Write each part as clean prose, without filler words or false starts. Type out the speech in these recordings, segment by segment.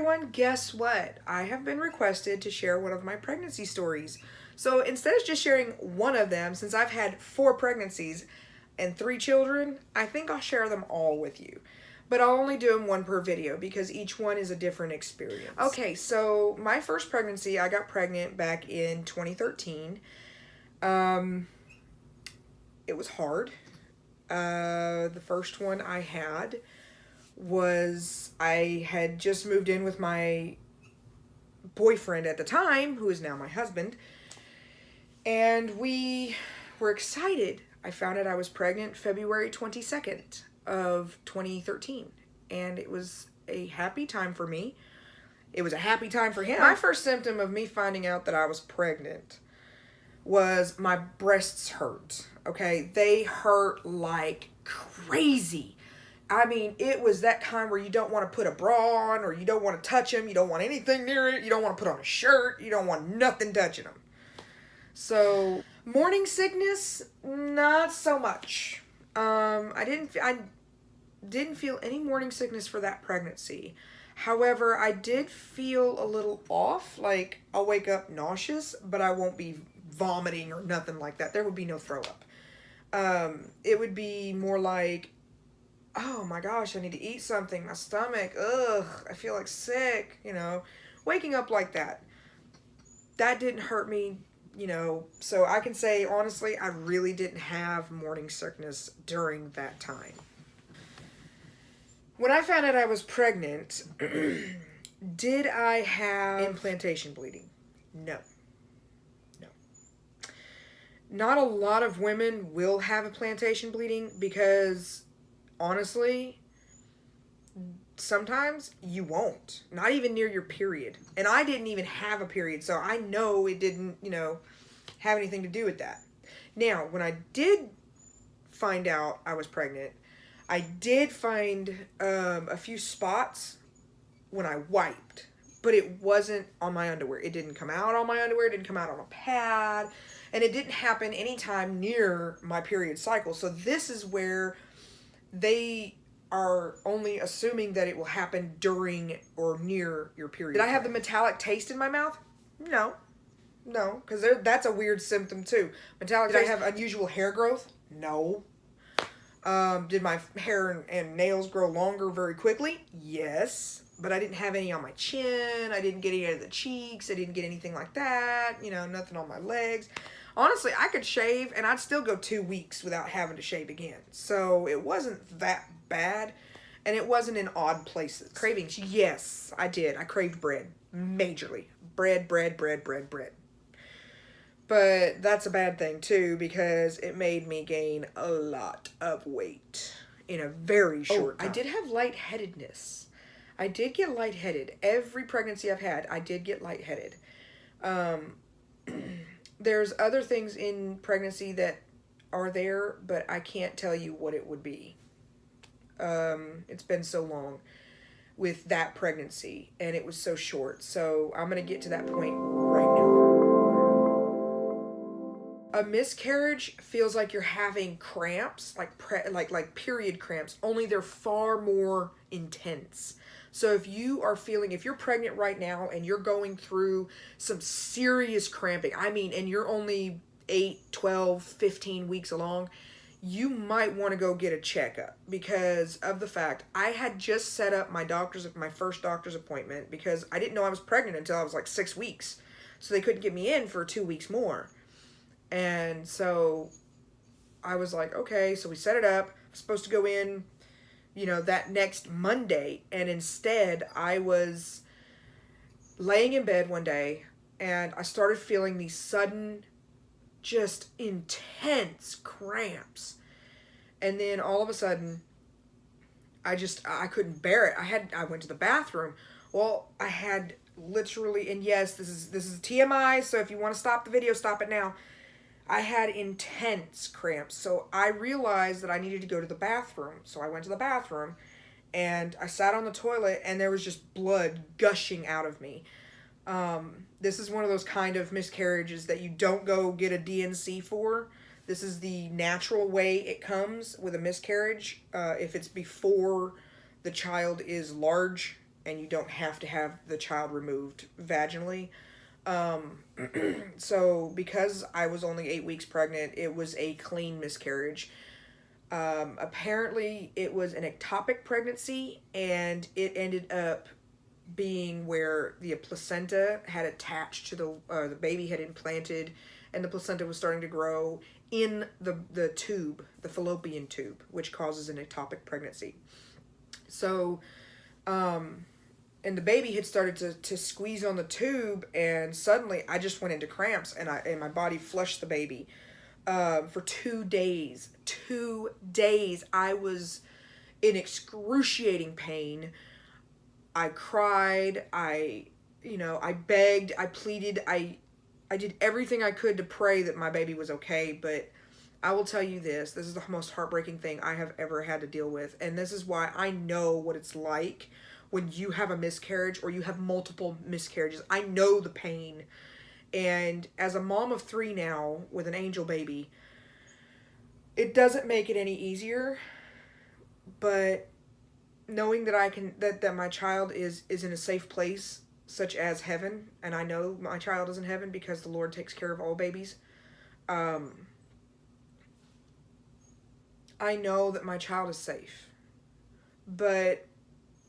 everyone, guess what? I have been requested to share one of my pregnancy stories. So instead of just sharing one of them, since I've had 4 pregnancies and 3 children, I think I'll share them all with you. But I'll only do them one per video because each one is a different experience. Okay, so my first pregnancy, I got pregnant back in 2013. It was hard. The first one I had was, I had just moved in with my boyfriend at the time, who is now my husband, and we were excited. I found out I was pregnant February 22nd of 2013, and it was a happy time for me. It was a happy time for him. My first symptom of me finding out that I was pregnant was my breasts hurt. Okay, they hurt like crazy. I mean, it was that kind where you don't want to put a bra on, or you don't want to touch them, you don't want anything near it, you don't want to put on a shirt, you don't want nothing touching them. So, morning sickness, not so much. I didn't feel any morning sickness for that pregnancy. However, I did feel a little off, like I'll wake up nauseous, but I won't be vomiting or nothing like that. There would be no throw up. It would be more like, oh my gosh, I need to eat something. My stomach, ugh, I feel like sick, you know, waking up like that. That didn't hurt me, you know, so I can say, honestly, I really didn't have morning sickness during that time. When I found out I was pregnant, did I have implantation bleeding? No. Not a lot of women will have implantation bleeding because, honestly, sometimes you won't. Not even near your period. And I didn't even have a period, so I know it didn't, you know, have anything to do with that. Now, when I did find out I was pregnant, I did find a few spots when I wiped, but it wasn't on my underwear. It didn't come out on my underwear. It didn't come out on a pad. And it didn't happen anytime near my period cycle. So this is where they are only assuming that it will happen during or near your period. Did I have the metallic taste in my mouth? No, because that's a weird symptom too. Metallic taste. Did I have unusual hair growth? No. Did my hair and nails grow longer very quickly? Yes. But I didn't have any on my chin. I didn't get any of the cheeks. I didn't get anything like that. You know, nothing on my legs. Honestly, I could shave and I'd still go 2 weeks without having to shave again. So it wasn't that bad. And it wasn't in odd places. Cravings, yes, I did. I craved bread. Majorly. Bread. But that's a bad thing too, because it made me gain a lot of weight in a very short time. I did have lightheadedness. I did get lightheaded. Every pregnancy I've had, I did get lightheaded. There's other things in pregnancy that are there, but I can't tell you what it would be. It's been so long with that pregnancy, and it was so short. So I'm going to get to that point right now. A miscarriage feels like you're having cramps, like period cramps, only they're far more intense. So if you're pregnant right now and you're going through some serious cramping, and you're only 8, 12, 15 weeks along, you might want to go get a checkup because of the fact I had just set up my first doctor's appointment because I didn't know I was pregnant until I was like 6 weeks. So they couldn't get me in for 2 weeks more. And so I was like, okay, so we set it up. I'm supposed to go in, you know, that next Monday. And instead I was laying in bed one day and I started feeling these sudden, just intense cramps. And then all of a sudden I couldn't bear it. I went to the bathroom. Well, I had literally, and yes, this is TMI. So if you want to stop the video, stop it now. I had intense cramps, so I realized that I needed to go to the bathroom. So I went to the bathroom, and I sat on the toilet, and there was just blood gushing out of me. This is one of those kind of miscarriages that you don't go get a D&C for. This is the natural way it comes with a miscarriage. If it's before the child is large and you don't have to have the child removed vaginally. So because I was only 8 weeks pregnant, it was a clean miscarriage. Apparently it was an ectopic pregnancy, and it ended up being where the placenta had attached to the baby had implanted, and the placenta was starting to grow in the tube, the fallopian tube, which causes an ectopic pregnancy. So, and the baby had started to squeeze on the tube, and suddenly I just went into cramps, and my body flushed the baby. For 2 days. 2 days. I was in excruciating pain. I cried. I begged. I pleaded. I did everything I could to pray that my baby was okay, but I will tell you this. This is the most heartbreaking thing I have ever had to deal with, and this is why I know what it's like when you have a miscarriage or you have multiple miscarriages. I know the pain. And as a mom of 3 now with an angel baby, it doesn't make it any easier, but knowing that that my child is in a safe place, such as heaven, and I know my child is in heaven because the Lord takes care of all babies. I know that my child is safe. But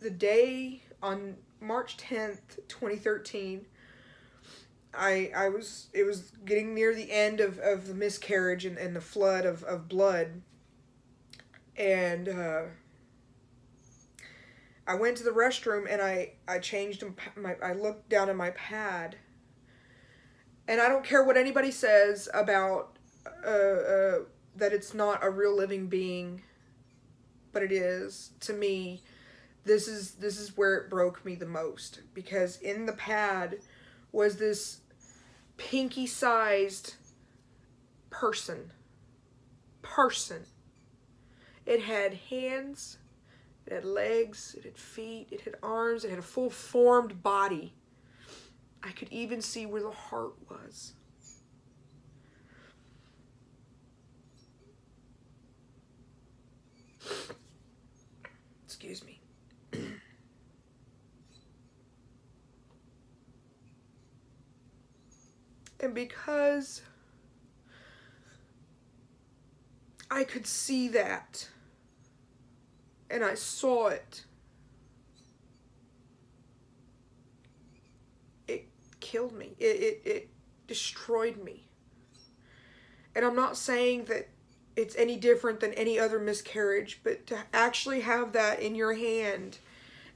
the day on March 10th, 2013, it was getting near the end of the miscarriage and the flood of blood, and I went to the restroom, and I changed I looked down at my pad, and I don't care what anybody says about that it's not a real living being, but it is. To me, this is where it broke me the most, because in the pad was this pinky-sized person. It had hands, it had legs, it had feet, it had arms, it had a full-formed body. I could even see where the heart was. Excuse me. And because I could see that, and I saw it, it killed me. It destroyed me. And I'm not saying that it's any different than any other miscarriage, but to actually have that in your hand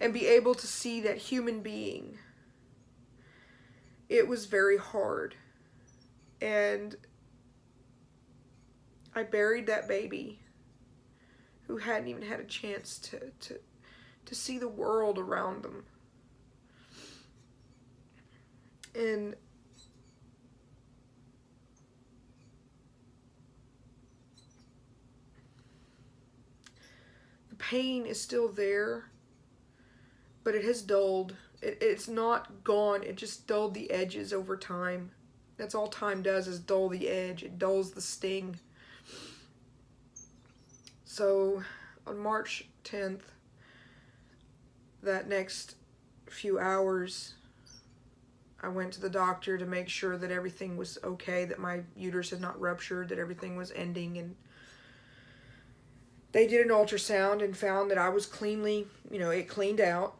and be able to see that human being, it was very hard. And I buried that baby who hadn't even had a chance to see the world around them. And the pain is still there, but it has dulled. It's not gone. It just dulled the edges over time. That's all time does, is dull the edge. It dulls the sting. So on March 10th, that next few hours, I went to the doctor to make sure that everything was okay, that my uterus had not ruptured, that everything was ending, and they did an ultrasound and found that I was cleanly, it cleaned out.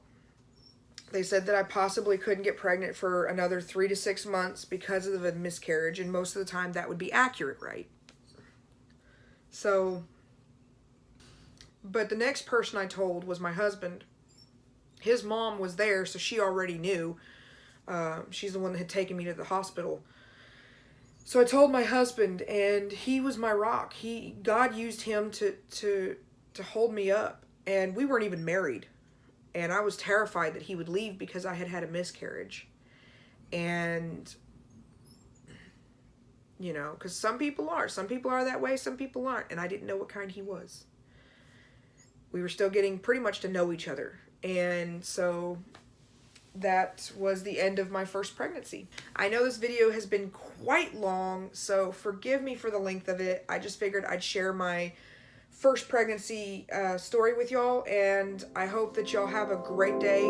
They said that I possibly couldn't get pregnant for another 3 to 6 months because of a miscarriage, and most of the time that would be accurate, right? So, but the next person I told was my husband. His mom was there, so she already knew. She's the one that had taken me to the hospital. So I told my husband, and he was my rock. God used him to hold me up, and we weren't even married. And I was terrified that he would leave because I had had a miscarriage. And, because some people are that way, some people aren't. And I didn't know what kind he was. We were still getting pretty much to know each other. And so that was the end of my first pregnancy. I know this video has been quite long, so forgive me for the length of it. I just figured I'd share my first pregnancy story with y'all, and I hope that y'all have a great day.